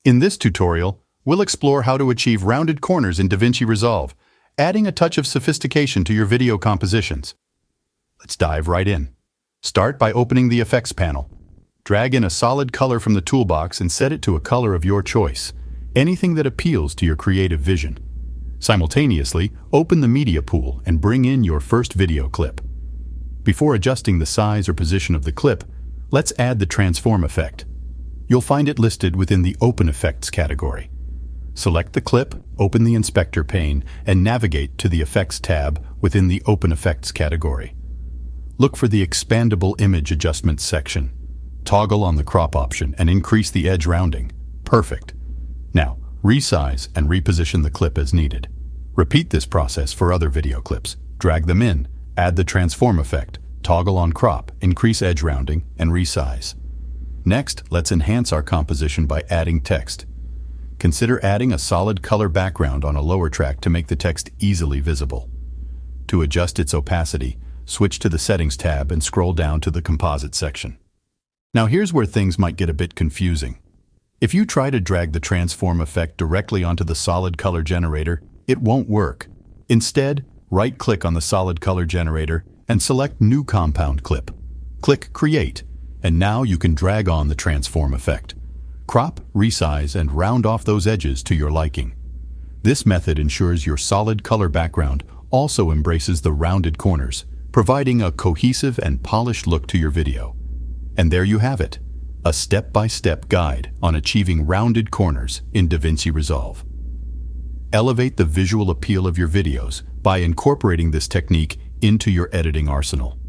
In this tutorial, we'll explore how to achieve rounded corners in DaVinci Resolve, adding a touch of sophistication to your video compositions. Let's dive right in. Start by opening the Effects panel. Drag in a solid color from the toolbox and set it to a color of your choice, anything that appeals to your creative vision. Simultaneously, open the Media pool and bring in your first video clip. Before adjusting the size or position of the clip, let's add the transform effect. You'll find it listed within the Open Effects category. Select the clip, open the inspector pane, and navigate to the Effects tab within the Open Effects category. Look for the Expandable Image Adjustments section. Toggle on the crop option and increase the edge rounding. Perfect. Now, resize and reposition the clip as needed. Repeat this process for other video clips. Drag them in, add the transform effect, toggle on crop, increase edge rounding, and resize. Next, let's enhance our composition by adding text. Consider adding a solid color background on a lower track to make the text easily visible. To adjust its opacity, switch to the Settings tab and scroll down to the Composite section. Now here's where things might get a bit confusing. If you try to drag the transform effect directly onto the solid color generator, it won't work. Instead, right-click on the solid color generator and select New Compound Clip. Click Create, and now you can drag on the transform effect. Crop, resize, and round off those edges to your liking. This method ensures your solid color background also embraces the rounded corners, providing a cohesive and polished look to your video. And there you have it, a step-by-step guide on achieving rounded corners in DaVinci Resolve. Elevate the visual appeal of your videos by incorporating this technique into your editing arsenal.